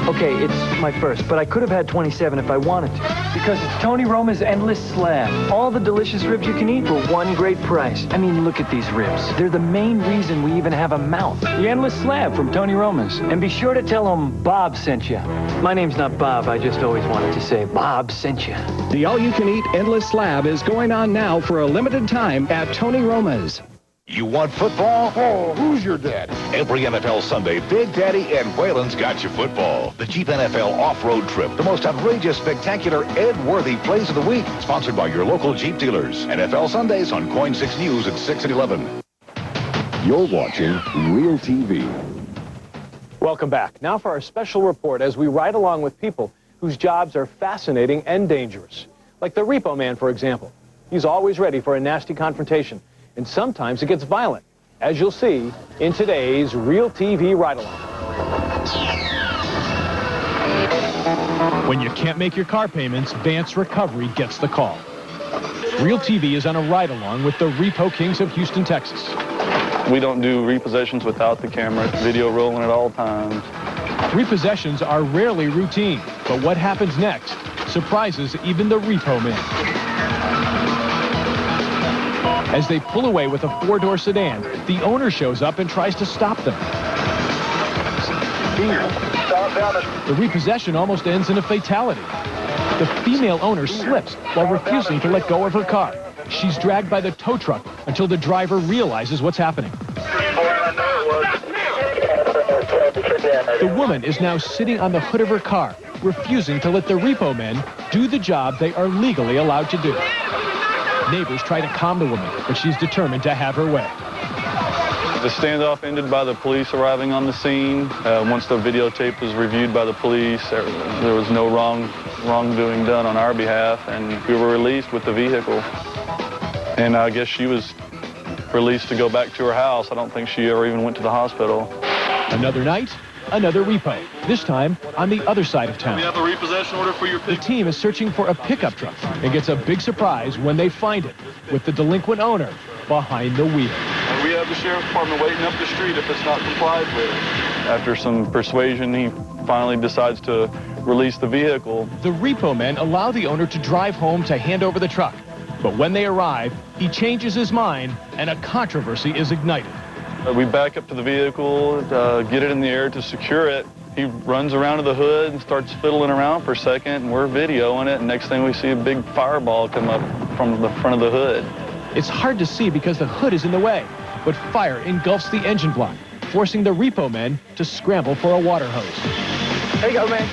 Okay, it's my first, but I could have had 27 if I wanted to. Because it's Tony Roma's Endless Slab. All the delicious ribs you can eat for one great price. I mean, look at these ribs. They're the main reason we even have a mouth. The Endless Slab from Tony Roma's. And be sure to tell them Bob sent you. My name's not Bob. I just always wanted to say Bob sent you. The all-you-can-eat Endless Slab is going on now for a limited time at Tony Roma's. You want football? Oh, who's your dad? Every NFL Sunday, Big Daddy and Waylon's got you football. The Jeep NFL off-road trip. The most outrageous, spectacular, Ed-worthy plays of the week. Sponsored by your local Jeep dealers. NFL Sundays on Coin 6 News at 6 and 11. You're watching Real TV. Welcome back. Now for our special report as we ride along with people whose jobs are fascinating and dangerous. Like the Repo Man, for example. He's always ready for a nasty confrontation. And sometimes it gets violent, as you'll see in today's Real TV Ride-Along. When you can't make your car payments, Vance Recovery gets the call. Real TV is on a ride-along with the Repo Kings of Houston, Texas. We don't do repossessions without the camera. Video rolling at all times. Repossessions are rarely routine, but what happens next surprises even the Repo Man. As they pull away with a 4-door sedan, the owner shows up and tries to stop them. The repossession almost ends in a fatality. The female owner slips while refusing to let go of her car. She's dragged by the tow truck until the driver realizes what's happening. The woman is now sitting on the hood of her car, refusing to let the Repo Men do the job they are legally allowed to do. Neighbors try to calm the woman, but she's determined to have her way. The standoff ended by the police arriving on the scene. Once the videotape was reviewed by the police, there was no wrongdoing done on our behalf, and we were released with the vehicle. And I guess she was released to go back to her house. I don't think she ever even went to the hospital. Another night, another repo, this time on the other side of town. We have a repossession order for your The team is searching for a pickup truck and gets a big surprise when they find it, with the delinquent owner behind the wheel. We have the sheriff's department waiting up the street if it's not complied with. After some persuasion, he finally decides to release the vehicle. The repo men allow the owner to drive home to hand over the truck. But when they arrive, he changes his mind and a controversy is ignited. We back up to the vehicle, get it in the air to secure it. He runs around to the hood and starts fiddling around for a second, and we're videoing it, and next thing we see a big fireball come up from the front of the hood. It's hard to see because the hood is in the way, but fire engulfs the engine block, forcing the repo men to scramble for a water hose. There you go, man.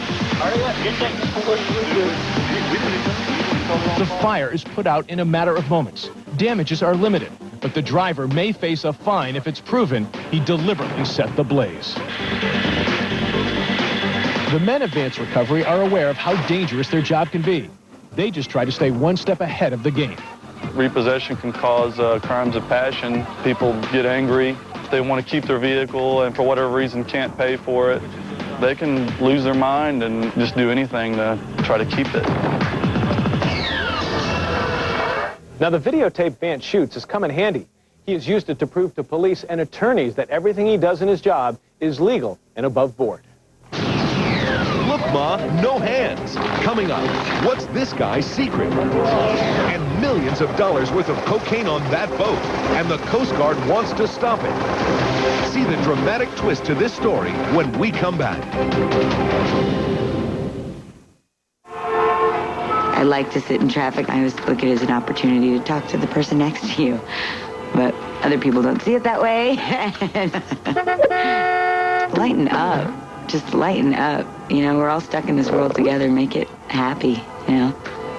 The fire is put out in a matter of moments. Damages are limited, but the driver may face a fine if it's proven he deliberately set the blaze. The men of Vance Recovery are aware of how dangerous their job can be. They just try to stay one step ahead of the game. Repossession can cause crimes of passion. People get angry. If they want to keep their vehicle and for whatever reason can't pay for it, they can lose their mind and just do anything to try to keep it. Now, the videotape Vance shoots has come in handy. He has used it to prove to police and attorneys that everything he does in his job is legal and above board. Look, Ma, no hands. Coming up, what's this guy's secret? And millions of dollars worth of cocaine on that boat, and the Coast Guard wants to stop it. See the dramatic twist to this story when we come back. I like to sit in traffic. I always look at it as an opportunity to talk to the person next to you. But other people don't see it that way. Lighten up. Just lighten up. You know, we're all stuck in this world together. Make it happy, you know.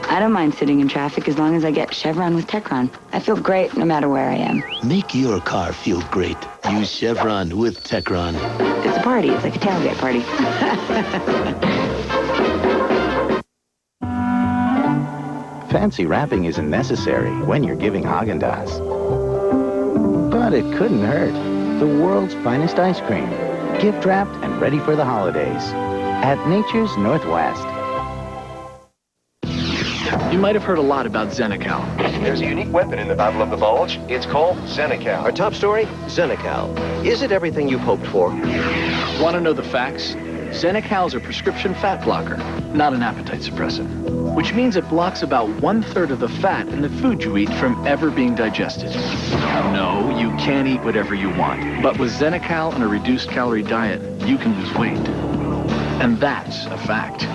I don't mind sitting in traffic as long as I get Chevron with Techron. I feel great no matter where I am. Make your car feel great. Use Chevron with Techron. It's a party. It's like a tailgate party. Fancy wrapping isn't necessary when you're giving Haagen-Dazs. But it couldn't hurt. The world's finest ice cream. Gift-wrapped and ready for the holidays. At Nature's Northwest. You might have heard a lot about Xenical. There's a unique weapon in the Battle of the Bulge. It's called Xenical. Our top story, Xenical. Is it everything you've hoped for? Want to know the facts? Xenical is a prescription fat blocker, not an appetite suppressant, which means it blocks about 1/3 of the fat in the food you eat from ever being digested. No, you can't eat whatever you want, but with Xenical and a reduced calorie diet, you can lose weight. And that's a fact.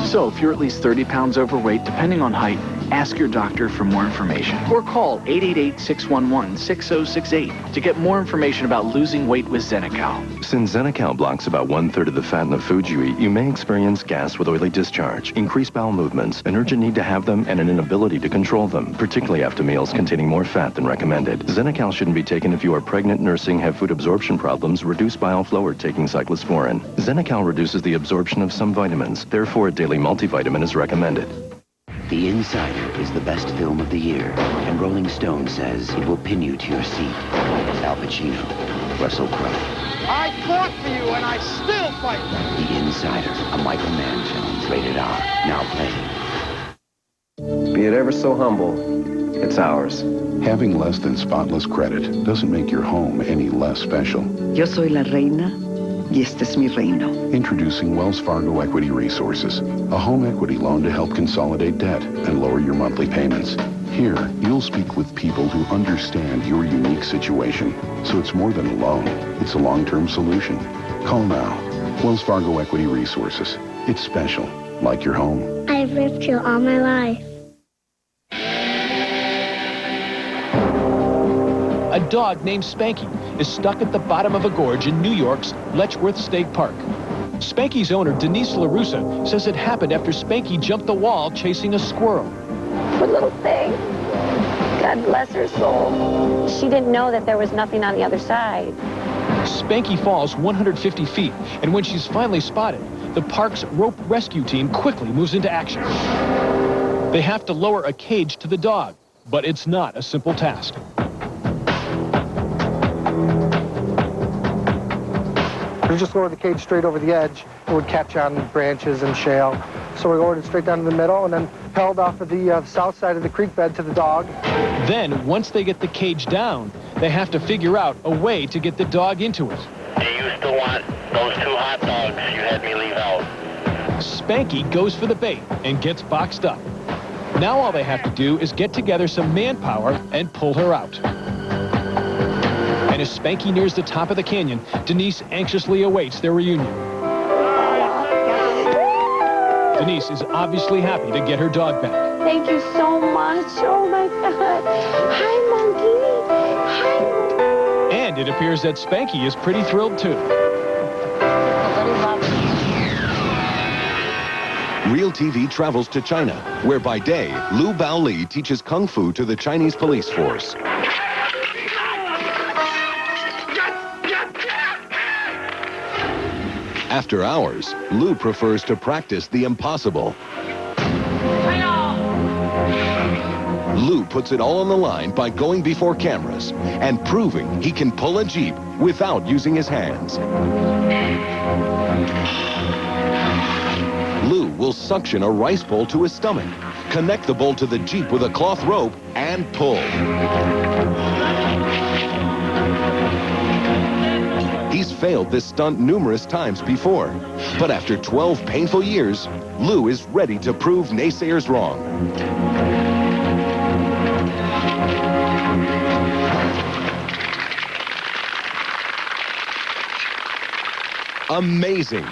So if you're at least 30 pounds overweight, depending on height, ask your doctor for more information. Or call 888-611-6068 to get more information about losing weight with Xenical. Since Xenical blocks about 1/3 of the fat in the food you eat, you may experience gas with oily discharge, increased bowel movements, an urgent need to have them, and an inability to control them, particularly after meals containing more fat than recommended. Xenical shouldn't be taken if you are pregnant, nursing, have food absorption problems, reduced bile flow, or taking cyclosporin. Xenical reduces the absorption of some vitamins. Therefore, a daily multivitamin is recommended. The Insider is the best film of the year, and Rolling Stone says it will pin you to your seat. Al Pacino, Russell Crowe. I fought for you, and I still fight. The Insider, a Michael Mann film, rated R, now playing. Be it ever so humble, it's ours. Having less than spotless credit doesn't make your home any less special. Yo soy la reina, y este es mi reino. Introducing Wells Fargo Equity Resources, a home equity loan to help consolidate debt and lower your monthly payments. Here, you'll speak with people who understand your unique situation. So it's more than a loan. It's a long-term solution. Call now. Wells Fargo Equity Resources. It's special, like your home. I've lived here all my life. A dog named Spanky is stuck at the bottom of a gorge in New York's Letchworth State Park. Spanky's owner, Denise LaRussa, says it happened after Spanky jumped the wall chasing a squirrel. Poor little thing. God bless her soul. She didn't know that there was nothing on the other side. Spanky falls 150 feet, and when she's finally spotted, the park's rope rescue team quickly moves into action. They have to lower a cage to the dog, but it's not a simple task. We just lowered the cage straight over the edge. It would catch on branches and shale. So we lowered it straight down to the middle and then held off of the south side of the creek bed to the dog. Then, once they get the cage down, they have to figure out a way to get the dog into it. Do you still want those 2 hot dogs you had me leave out? Spanky goes for the bait and gets boxed up. Now all they have to do is get together some manpower and pull her out. And as Spanky nears the top of the canyon, Denise anxiously awaits their reunion. Denise is obviously happy to get her dog back. Thank you so much. Oh, my God. Hi, monkey. And it appears that Spanky is pretty thrilled, too. Real TV travels to China, where by day, Lu Baoli teaches Kung Fu to the Chinese police force. After hours, Lu prefers to practice the impossible. Lu puts it all on the line by going before cameras and proving he can pull a Jeep without using his hands. Lu will suction a rice bowl to his stomach, connect the bowl to the Jeep with a cloth rope, and pull. He's failed this stunt numerous times before, but after 12 painful years, Lu is ready to prove naysayers wrong. Amazing.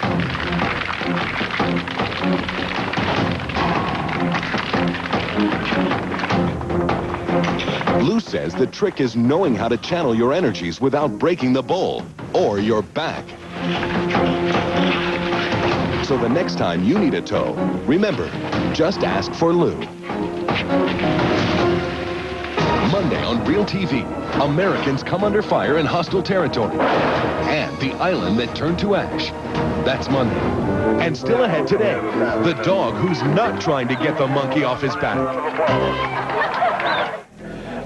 Lu says the trick is knowing how to channel your energies without breaking the bowl or your back. So the next time you need a tow, remember, just ask for Lu. Monday on Real TV, Americans come under fire in hostile territory. And the island that turned to ash. That's Monday. And still ahead today, the dog who's not trying to get the monkey off his back.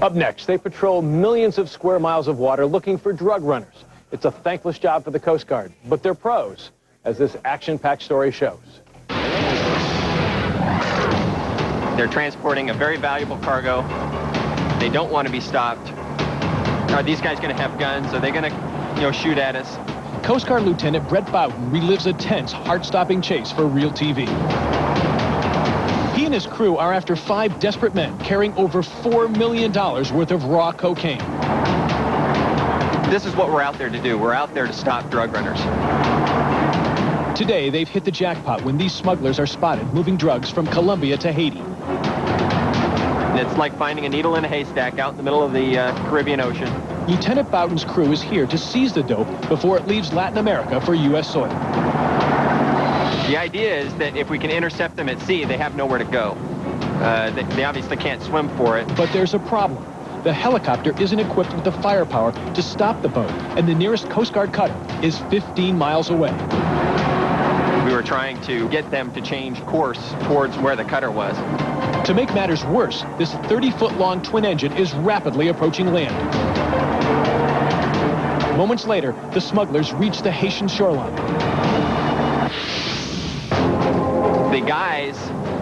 Up next, they patrol millions of square miles of water looking for drug runners. It's a thankless job for the Coast Guard, but they're pros, as this action-packed story shows. They're transporting a very valuable cargo. They don't want to be stopped. Are these guys going to have guns? Are they going to, shoot at us? Coast Guard Lieutenant Brett Bowden relives a tense, heart-stopping chase for Real TV. He and his crew are after 5 desperate men carrying over $4 million worth of raw cocaine. This is what we're out there to do. We're out there to stop drug runners. Today, they've hit the jackpot when these smugglers are spotted moving drugs from Colombia to Haiti. It's like finding a needle in a haystack out in the middle of the Caribbean Ocean. Lieutenant Bowden's crew is here to seize the dope before it leaves Latin America for U.S. soil. The idea is that if we can intercept them at sea, they have nowhere to go. They obviously can't swim for it. But there's a problem. The helicopter isn't equipped with the firepower to stop the boat, and the nearest Coast Guard cutter is 15 miles away. We were trying to get them to change course towards where the cutter was. To make matters worse, this 30-foot-long twin engine is rapidly approaching land. Moments later, the smugglers reach the Haitian shoreline. The guys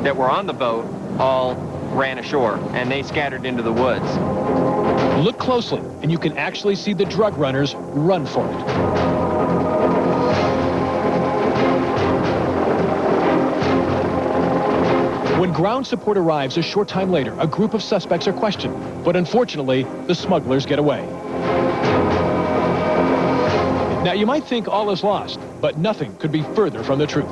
that were on the boat all ran ashore, and they scattered into the woods. Look closely, and you can actually see the drug runners run for it. When ground support arrives a short time later, a group of suspects are questioned, but unfortunately, the smugglers get away. Now, you might think all is lost, but nothing could be further from the truth.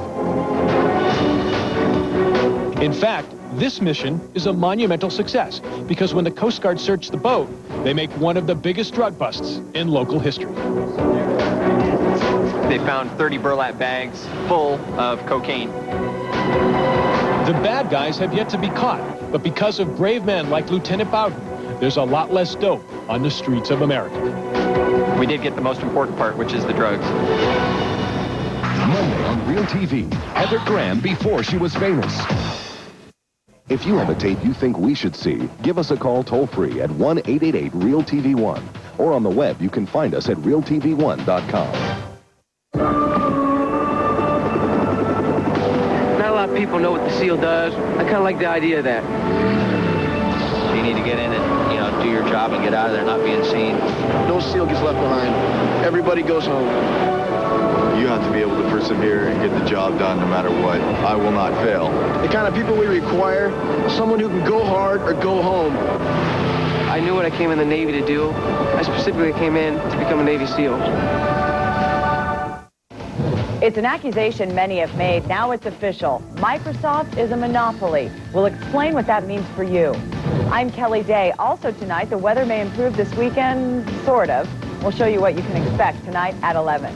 In fact, this mission is a monumental success because when the Coast Guard search the boat, they make one of the biggest drug busts in local history. They found 30 burlap bags full of cocaine. The bad guys have yet to be caught, but because of brave men like Lieutenant Bowden, there's a lot less dope on the streets of America. We did get the most important part, which is the drugs. Monday on Real TV, Heather Graham before she was famous. If you have a tape you think we should see, give us a call toll-free at 1-888-REAL-TV1. Or on the web, you can find us at realtv1.com. Not a lot of people know what the SEAL does. I kind of like the idea of that. You need to get in and, do your job. job and get out of there not being seen. No SEAL gets left behind. Everybody goes home. You have to be able to persevere and get the job done no matter what. I will not fail. The kind of people we require are someone who can go hard or go home. I knew what I came in the Navy to do. I specifically came in to become a Navy SEAL. It's an accusation many have made. Now it's official. Microsoft is a monopoly. We'll explain what that means for you. I'm Kelly Day. Also tonight, the weather may improve this weekend, sort of. We'll show you what you can expect tonight at 11.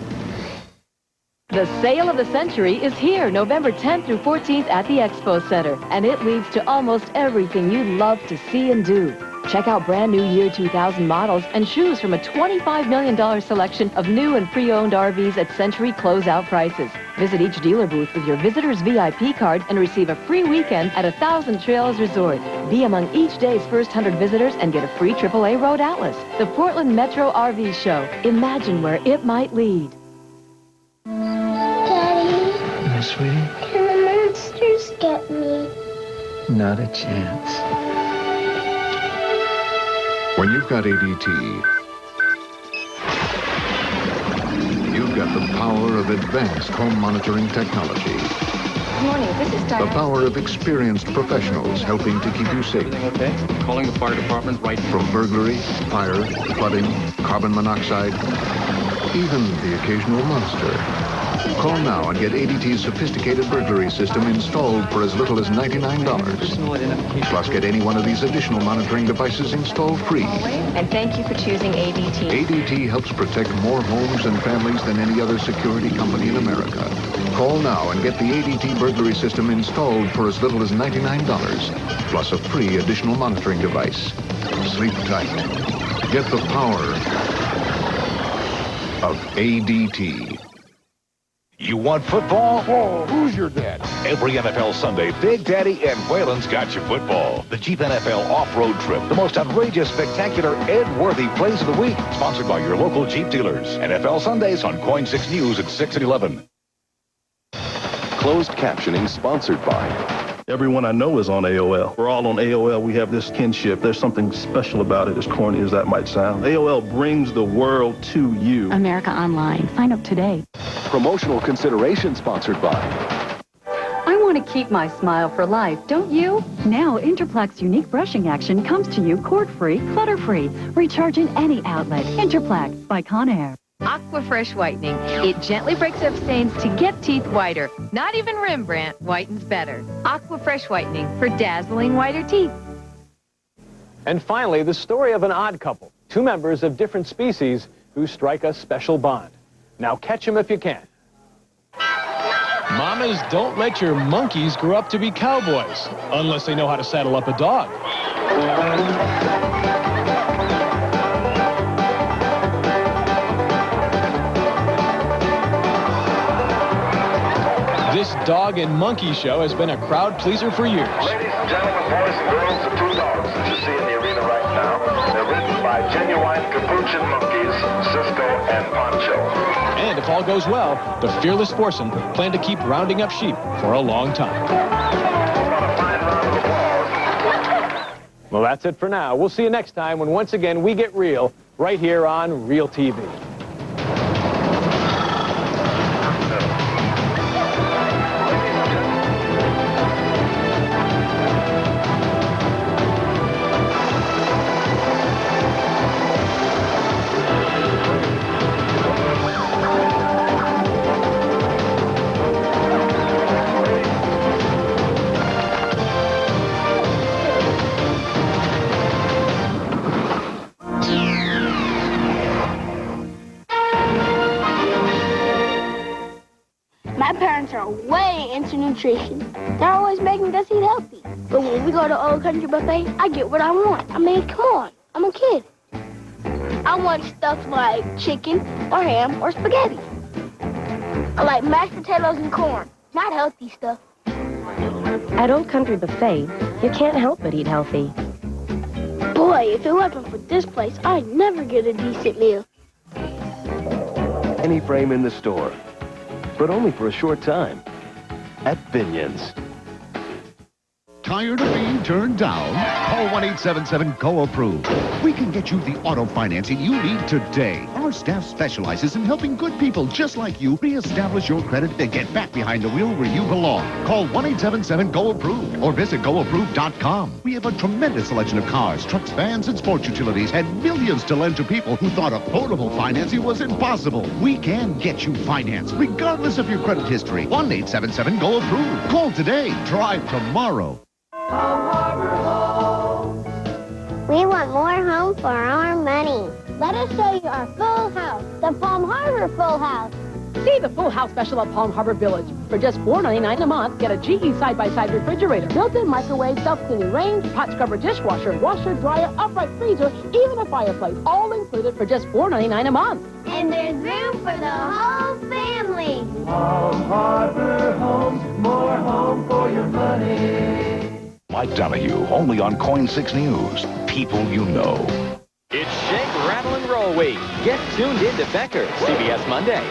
The sale of the century is here November 10th through 14th at the Expo Center, and it leads to almost everything you love to see and do. Check out brand new year 2000 models and choose from a $25 million selection of new and pre-owned RVs at Century closeout prices. Visit each dealer booth with your visitor's VIP card and receive a free weekend at 1,000 Trails Resort. Be among each day's first 100 visitors and get a free AAA Road Atlas. The Portland Metro RV Show. Imagine where it might lead. Daddy, Yes, sweetie? can the monsters get me? Not a chance. When you've got ADT, you've got the power of advanced home monitoring technology. Good morning. This is The Diana. power of experienced professionals helping to keep you safe. Okay. Calling the fire department right now. From burglary, fire, flooding, carbon monoxide, even the occasional monster. Call now and get ADT's sophisticated burglary system installed for as little as $99. Plus, get any one of these additional monitoring devices installed free. And thank you for choosing ADT. ADT helps protect more homes and families than any other security company in America. Call now and get the ADT burglary system installed for as little as $99, plus a free additional monitoring device. Sleep tight. Get the power of ADT. You want football? Whoa, who's your dad? Every NFL Sunday, Big Daddy and Waylon's got you football. The Jeep NFL off-road trip. The most outrageous, spectacular, Ed-worthy plays of the week. Sponsored by your local Jeep dealers. NFL Sundays on Coin 6 News at 6 and 11. Closed captioning sponsored by... Everyone I know is on AOL. We're all on AOL. We have this kinship. There's something special about it, as corny as that might sound. AOL brings the world to you. America Online. Sign up today. Promotional consideration sponsored by... I want to keep my smile for life, don't you? Now, Interplac's unique brushing action comes to you cord-free, clutter-free. Recharge in any outlet. Interplac by Conair. Aqua Fresh Whitening. It gently breaks up stains to get teeth whiter. Not even Rembrandt whitens better. Aqua Fresh Whitening for dazzling whiter teeth. And finally, the story of an odd couple. Two members of different species who strike a special bond. Now catch them if you can. Mamas, don't let your monkeys grow up to be cowboys, unless they know how to saddle up a dog. This dog and monkey show has been a crowd pleaser for years. Ladies and gentlemen, boys and girls, the two dogs that you see in the arena right now, they're ridden by genuine capuchin monkeys, Cisco and Poncho. And if all goes well, the fearless foursome plan to keep rounding up sheep for a long time. Well, that's it for now. We'll see you next time when once again we get real right here on Real TV. My parents are way into nutrition. They're always making us eat healthy. But when we go to Old Country Buffet, I get what I want. I mean, come on, I'm a kid. I want stuff like chicken or ham or spaghetti. I like mashed potatoes and corn, not healthy stuff. At Old Country Buffet, you can't help but eat healthy. Boy, if it wasn't for this place, I'd never get a decent meal. Any frame in the store, but only for a short time. At Binion's. Tired of being turned down? Call 1-877-GO-APPROVE. We can get you the auto financing you need today. Our staff specializes in helping good people just like you reestablish your credit and get back behind the wheel where you belong. Call 1-877-GO-APPROVE or visit GoApproved.com. We have a tremendous selection of cars, trucks, vans, and sports utilities, and millions to lend to people who thought affordable financing was impossible. We can get you financed, regardless of your credit history. 1-877-GO-APPROVE. Call today. Drive tomorrow. We want more home for our money. Let us show you our full house, the Palm Harbor Full House. See the Full House special at Palm Harbor Village. For just $4.99 a month, get a GE side-by-side refrigerator, built-in microwave, self-cleaning range, pot scrubber dishwasher, washer, dryer, upright freezer, even a fireplace, all included for just $4.99 a month. And there's room for the whole family. Palm Harbor Homes, more home for your money. Mike Donahue, only on Coin 6 News. People you know. It's Shake, Rattle, and Roll Week. Get tuned in to Becker, CBS Monday.